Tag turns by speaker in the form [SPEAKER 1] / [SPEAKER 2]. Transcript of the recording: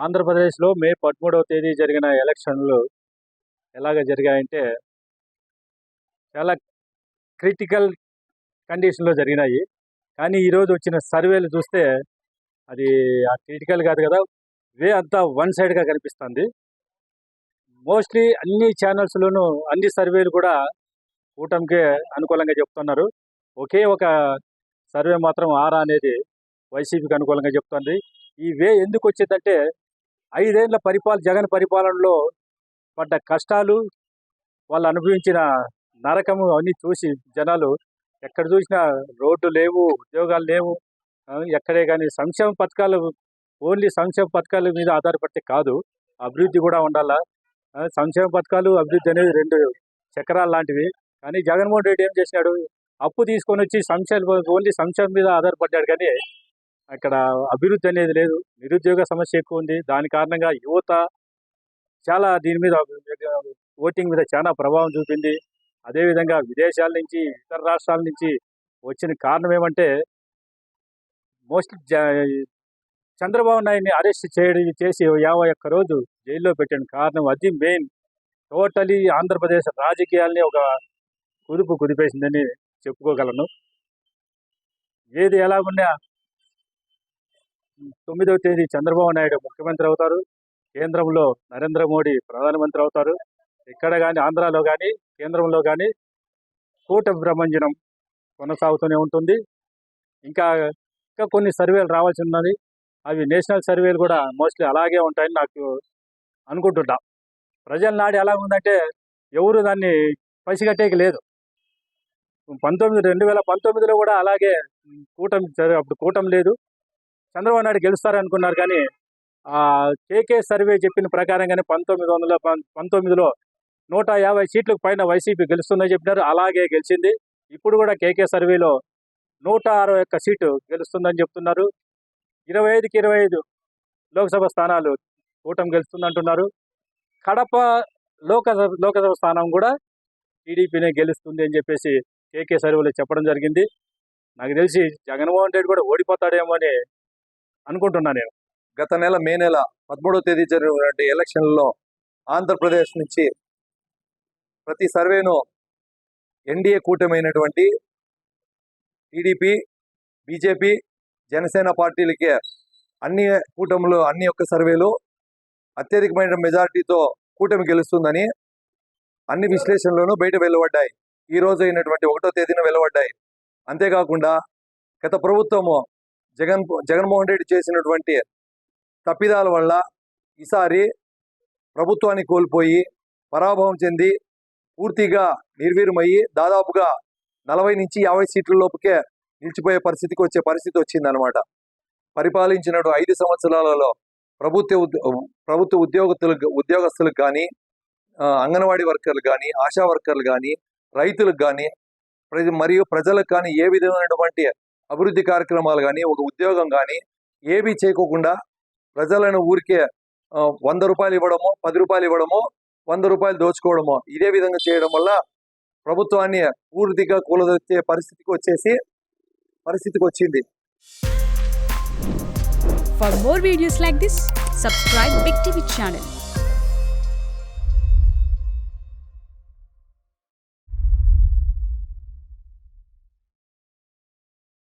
[SPEAKER 1] ఆంధ్రప్రదేశ్లో మే 13వ తేదీ జరిగిన ఎలక్షన్లు ఎలాగ జరిగాయంటే చాలా క్రిటికల్ కండిషన్లో జరిగినాయి. కానీ ఈరోజు వచ్చిన సర్వేలు చూస్తే అది ఆ క్రిటికల్ కాదు కదా, వే అంతా వన్ సైడ్గా కనిపిస్తుంది. మోస్ట్లీ అన్ని ఛానల్స్లోనూ అన్ని సర్వేలు కూడా కూటమికే అనుకూలంగా చెప్తున్నారు. ఒకే ఒక సర్వే మాత్రం ఆరా అనేది వైసీపీకి అనుకూలంగా చెప్తుంది. ఈ వే ఎందుకు వచ్చిందంటే 5 ఏళ్ల జగన్ పరిపాలనలో పడ్డ కష్టాలు, వాళ్ళు అనుభవించిన నరకము అన్నీ చూసి జనాలు ఎక్కడ చూసినా రోడ్డు లేవు, ఉద్యోగాలు లేవు, ఎక్కడే కానీ సంక్షేమ పథకాలు ఓన్లీ సంక్షేమ పథకాల మీద ఆధారపడితే కాదు, అభివృద్ధి కూడా ఉండాలా. సంక్షేమ పథకాలు అభివృద్ధి అనేది 2 చక్రాలు లాంటివి. కానీ జగన్మోహన్ రెడ్డి ఏం చేసినాడు, అప్పు తీసుకొని వచ్చి ఓన్లీ సంక్షేమం మీద ఆధారపడ్డాడు. కానీ అక్కడ అభివృద్ధి అనేది లేదు. నిరుద్యోగ సమస్య ఎక్కువ ఉంది. దాని కారణంగా యువత చాలా దీని మీద ఓటింగ్ మీద చాలా ప్రభావం చూపింది. అదేవిధంగా విదేశాల నుంచి, ఇతర రాష్ట్రాల నుంచి వచ్చిన కారణం ఏమంటే మోస్ట్లీ చంద్రబాబు నాయుడిని అరెస్ట్ చేసి 51 రోజు జైల్లో పెట్టిన కారణం అది మెయిన్. టోటలీ ఆంధ్రప్రదేశ్ రాజకీయాల్ని ఒక కుదిపేసిందని చెప్పుకోగలను. ఏది ఎలాగున్నా 9వ తేదీ చంద్రబాబు నాయుడు ముఖ్యమంత్రి అవుతారు. కేంద్రంలో నరేంద్ర మోడీ ప్రధానమంత్రి అవుతారు. ఇక్కడ కానీ ఆంధ్రాలో కానీ కేంద్రంలో కానీ కూటమి బ్రహ్మంజనం కొనసాగుతూనే ఉంటుంది. ఇంకా కొన్ని సర్వేలు రావాల్సి ఉన్నది. అవి నేషనల్ సర్వేలు కూడా మోస్ట్లీ అలాగే ఉంటాయని నాకు అనుకుంటున్నా. ప్రజల నాడి ఎలా ఉందంటే ఎవరు దాన్ని పసిగట్టేకి లేదు. 2019లో కూడా అలాగే కూటమి, అప్పుడు కూటమి లేదు, చంద్రబాబు నాయుడు గెలుస్తారనుకున్నారు. కానీ కేకే సర్వే చెప్పిన ప్రకారంగానే 1919లో 150 సీట్లకు పైన వైసీపీ గెలుస్తుందని చెప్పినారు. అలాగే గెలిచింది. ఇప్పుడు కూడా కేకే సర్వేలో 161 సీటు గెలుస్తుందని చెప్తున్నారు. 25కి 25 లోక్సభ స్థానాలు కూటమి గెలుస్తుందంటున్నారు. కడప లోకసభ స్థానం కూడా టీడీపీనే గెలుస్తుంది అని చెప్పేసి కేకే సర్వేలో చెప్పడం జరిగింది. నాకు తెలిసి జగన్మోహన్ రెడ్డి కూడా ఓడిపోతాడేమో అని అనుకుంటున్నాను నేను.
[SPEAKER 2] గత నెల మే నెల 13వ తేదీ జరిగినటువంటి ఎలక్షన్లలో ఆంధ్రప్రదేశ్ నుంచి ప్రతి సర్వేను ఎన్డీఏ కూటమైనటువంటి టీడీపీ, బీజేపీ, జనసేన పార్టీలకే అన్ని కూటములు అన్ని ఒక్క సర్వేలు అత్యధికమైన మెజారిటీతో కూటమి గెలుస్తుందని అన్ని విశ్లేషణలోనూ బయట వెలువడ్డాయి. ఈ రోజు అయినటువంటి 1వ తేదీన వెలువడ్డాయి. అంతేకాకుండా గత ప్రభుత్వము జగన్మోహన్ రెడ్డి చేసినటువంటి తప్పిదాల వల్ల ఈసారి ప్రభుత్వాన్ని కోల్పోయి పరాభవం చెంది పూర్తిగా నిర్వీర్యమయ్యి దాదాపుగా 40 నుంచి 50 సీట్ల లోపుకే నిలిచిపోయే పరిస్థితి వచ్చిందనమాట. పరిపాలించిన 5 సంవత్సరాలలో ప్రభుత్వ ఉద్యోగస్తులకు కానీ, అంగన్వాడీ వర్కర్లు కానీ, ఆశా వర్కర్లు కానీ, రైతులకు కానీ మరియు ప్రజలకు కానీ ఏ విధమైనటువంటి అభివృద్ధి కార్యక్రమాలు కానీ, ఒక ఉద్యోగం కానీ ఏవి చేయకోకుండా ప్రజలను ఊరికే 100 రూపాయలు ఇవ్వడము, 10 రూపాయలు ఇవ్వడము, 100 రూపాయలు దోచుకోవడము, ఇదే విధంగా చేయడం వల్ల ప్రభుత్వాన్ని పూర్తిగా కూలదొచ్చే పరిస్థితికి వచ్చింది.
[SPEAKER 3] For more videos like this, subscribe Big TV channel.